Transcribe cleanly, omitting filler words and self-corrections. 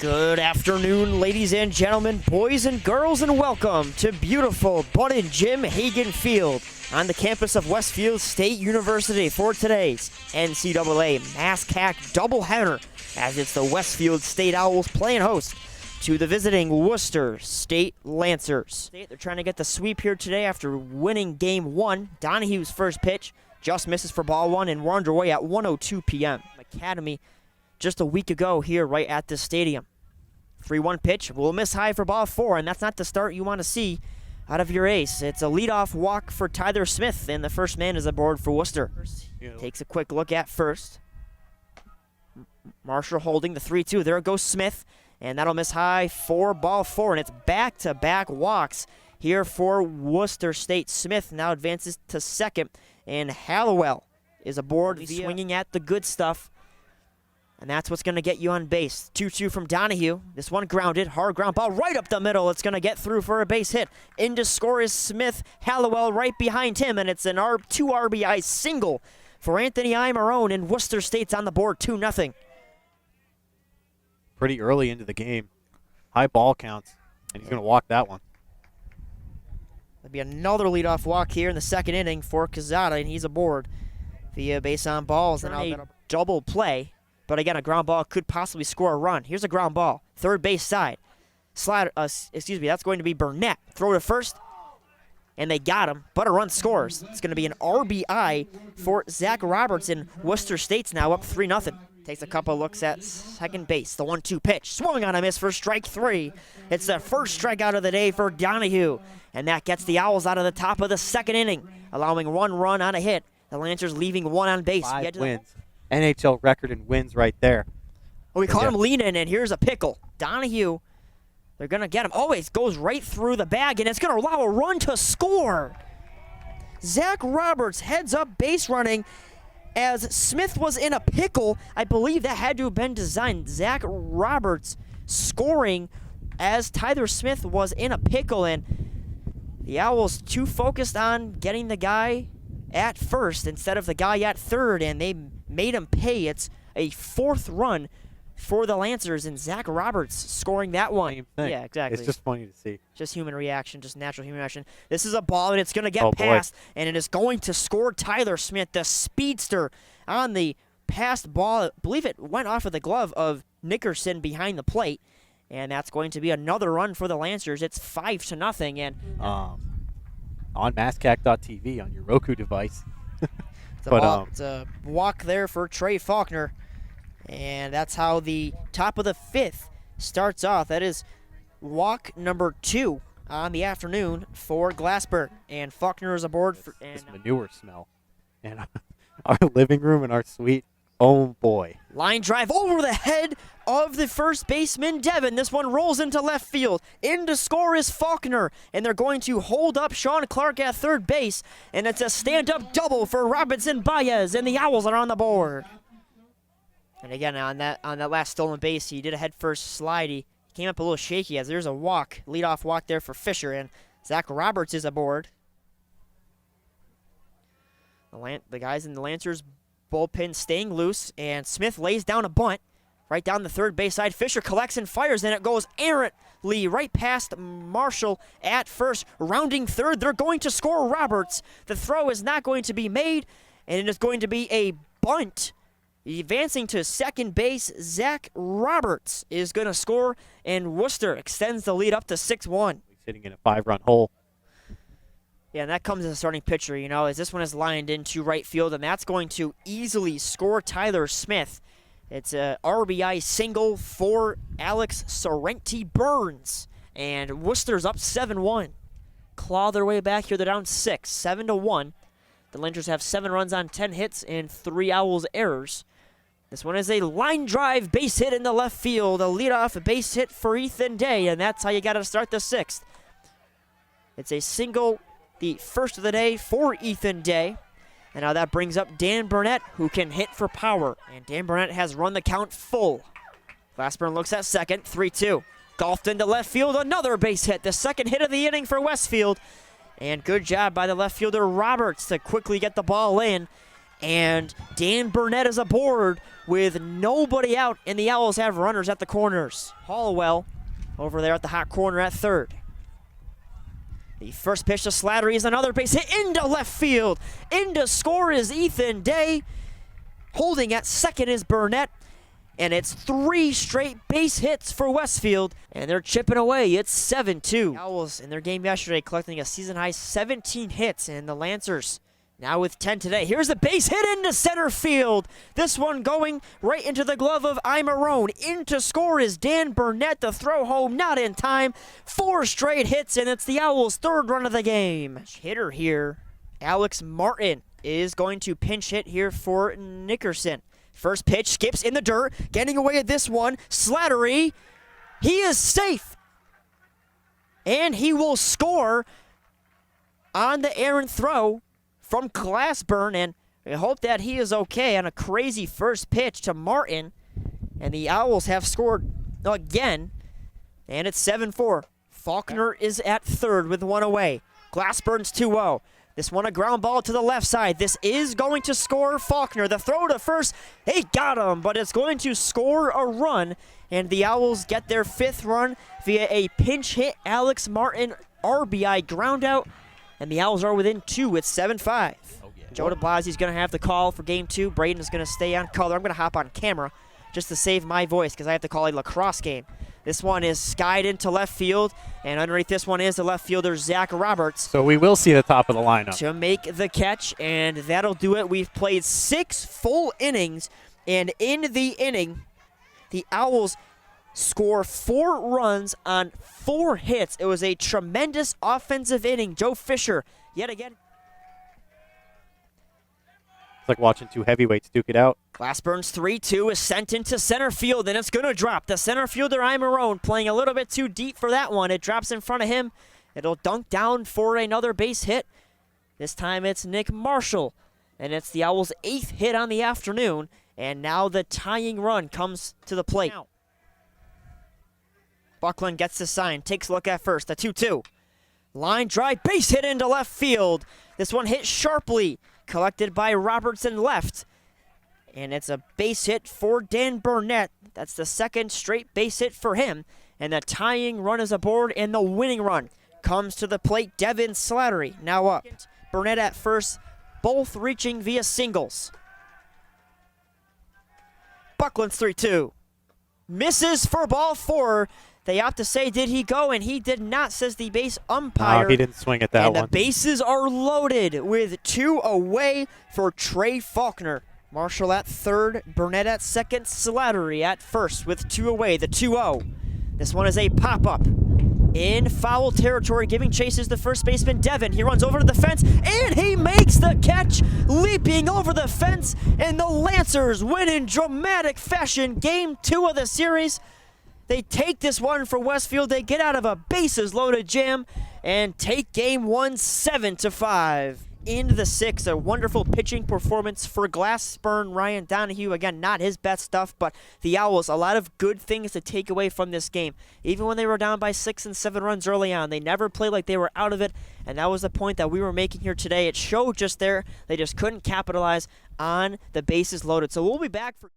Good afternoon, ladies and gentlemen, boys and girls, and welcome to beautiful Bud and Jim Hagan Field on the campus of Westfield State University for today's NCAA MASCAC doubleheader, as it's the Westfield State Owls playing host to the visiting Worcester State Lancers. They're trying to get the sweep here today after winning game one. Donahue's first pitch just misses for ball one, and we're underway at 1:02 p.m. Academy just a week ago here right at this stadium. 3-1 pitch will miss high for ball four, and that's not the start you want to see out of your ace. It's a leadoff walk for Tyler Smith, and the first man is aboard for Worcester. Takes a quick look at first. Marshall holding the 3-2. There goes Smith, and that'll miss high for ball four, and it's back-to-back walks here for Worcester State. Smith now advances to second, and Hallowell is aboard, swinging at the good stuff. And that's what's going to get you on base. 2-2 from Donahue. This one grounded. Hard ground ball right up the middle. It's going to get through for a base hit. In to score is Smith. Hallowell right behind him. And it's an 2 RBI single for Anthony Imarone. And Worcester State's on the board 2-0. Pretty early into the game. High ball counts. And he's going to walk that one. There'll be another leadoff walk here in the second inning for Quezada. And he's aboard via base on balls. And a double play. But again, a ground ball could possibly score a run. Here's a ground ball, third base side. That's going to be Burnett. Throw to first, and they got him, but a run scores. It's going to be an RBI for Zach Roberts, and Worcester State's now up 3-0. Takes a couple looks at second base. The 1-2 pitch, swung on a miss for strike three. It's the first strikeout of the day for Donahue, and that gets the Owls out of the top of the second inning, allowing one run on a hit. The Lancers leaving one on base. 5 wins. NHL record in wins right there. Oh, we caught him leaning, and here's a pickle. Donahue, they're going to get him. Oh, it goes right through the bag, and it's going to allow a run to score. Zach Roberts heads up base running as Smith was in a pickle. I believe that had to have been designed. Zach Roberts scoring as Tyler Smith was in a pickle, and the Owls too focused on getting the guy at first instead of the guy at third, and they made him pay. It's a fourth run for the Lancers, and Zach Roberts scoring that one. Same thing. Yeah, exactly. It's just funny to see. Just human reaction, just natural human reaction. This is a ball, and it's going to get past, and it is going to score Tyler Smith, the speedster, on the passed ball. I believe it went off of the glove of Nickerson behind the plate, and that's going to be another run for the Lancers. It's 5-0, and on mascac.tv on your Roku device. It's a walk there for Trey Faulkner, and that's how the top of the fifth starts off. That is walk number 2 on the afternoon for Glassberg, and Faulkner is aboard. This manure smell. And our living room and our suite, oh boy. Line drive over the head of the first baseman, Devin. This one rolls into left field. In to score is Faulkner, and they're going to hold up Sean Clark at third base, and it's a stand-up double for Robinson Baez, and the Owls are on the board. And again, on that last stolen base, he did a head-first slide. He came up a little shaky as there's a walk, leadoff walk there for Fisher, and Zach Roberts is aboard. The guys in the Lancers bullpen staying loose, and Smith lays down a bunt right down the third base side. Fisher collects and fires, and it goes errantly right past Marshall at first. Rounding third, they're going to score Roberts. The throw is not going to be made, and it is going to be a bunt. Advancing to second base, Zach Roberts is going to score, and Worcester extends the lead up to 6-1. He's sitting in a 5-run hole. Yeah, and that comes as a starting pitcher, as this one is lined into right field, and that's going to easily score Tyler Smith. It's a RBI single for Alex Sorrenti Burns, and Worcester's up 7-1. Claw their way back here. They're down 6, 7-1. The Lancers have 7 runs on 10 hits and 3 Owls errors. This one is a line drive base hit in the left field, a leadoff base hit for Ethan Day, and that's how you got to start the 6th. It's a single, the first of the day for Ethan Day. And now that brings up Dan Burnett, who can hit for power. And Dan Burnett has run the count full. Glassburn looks at second, 3-2. Golfed into left field, another base hit. The second hit of the inning for Westfield. And good job by the left fielder Roberts to quickly get the ball in. And Dan Burnett is aboard with nobody out, and the Owls have runners at the corners. Hollowell over there at the hot corner at third. The first pitch to Slattery is another base hit into left field. In to score is Ethan Day. Holding at second is Burnett. And it's 3 straight base hits for Westfield. And they're chipping away. It's 7-2. Owls in their game yesterday collecting a season-high 17 hits. And the Lancers now with 10 today. Here's the base hit into center field. This one going right into the glove of Imarone. In to score is Dan Burnett. The throw home not in time. 4 straight hits, and it's the Owls' 3rd run of the game. Hitter here, Alex Martin, is going to pinch hit here for Nickerson. First pitch skips in the dirt. Getting away at this one. Slattery. He is safe. And he will score on the errant throw from Glassburn, and we hope that he is okay on a crazy first pitch to Martin. And the Owls have scored again, and it's 7-4. Faulkner is at third with 1 away. Glassburn's 2-0. This one a ground ball to the left side. This is going to score Faulkner. The throw to first, he got him, but it's going to score a run, and the Owls get their 5th run via a pinch hit Alex Martin RBI ground out. And the Owls are within 2 with 7-5. Joe DeBlasi's going to have the call for game 2. Braden is going to stay on color. I'm going to hop on camera just to save my voice because I have to call a lacrosse game. This one is skied into left field, and underneath this one is the left fielder, Zach Roberts. So we will see the top of the lineup To make the catch, and that'll do it. We've played 6 full innings, and in the inning, the Owls score 4 runs on 4 hits. It was a tremendous offensive inning. Joe Fisher, yet again. It's like watching 2 heavyweights duke it out. Glassburn's 3-2 is sent into center field, and it's going to drop. The center fielder, Imarone, playing a little bit too deep for that one. It drops in front of him. It'll dunk down for another base hit. This time it's Nick Marshall, and it's the Owls' 8th hit on the afternoon, and now the tying run comes to the plate. Buckland gets the sign, takes a look at first, the 2-2. Line drive, base hit into left field. This one hit sharply, collected by Robertson left. And it's a base hit for Dan Burnett. That's the 2nd straight base hit for him. And the tying run is aboard, and the winning run comes to the plate. Devin Slattery now up. Burnett at first, both reaching via singles. Buckland's 3-2. Misses for ball 4. They opt to say, did he go? And he did not, says the base umpire. No, he didn't swing at that and one. The bases are loaded with 2 away for Trey Faulkner. Marshall at third, Burnett at second, Slattery at first with 2 away, the 2-0. This one is a pop-up in foul territory, giving chases the first baseman, Devin. He runs over to the fence, and he makes the catch, leaping over the fence, and the Lancers win in dramatic fashion game 2 of the series. They take this one for Westfield. They get out of a bases-loaded jam and take game 1 7-5. In the 6th, a wonderful pitching performance for Glassburn. Ryan Donahue, again, not his best stuff, but the Owls, a lot of good things to take away from this game. Even when they were down by 6 and 7 runs early on, they never played like they were out of it, and that was the point that we were making here today. It showed just there. They just couldn't capitalize on the bases loaded. So we'll be back for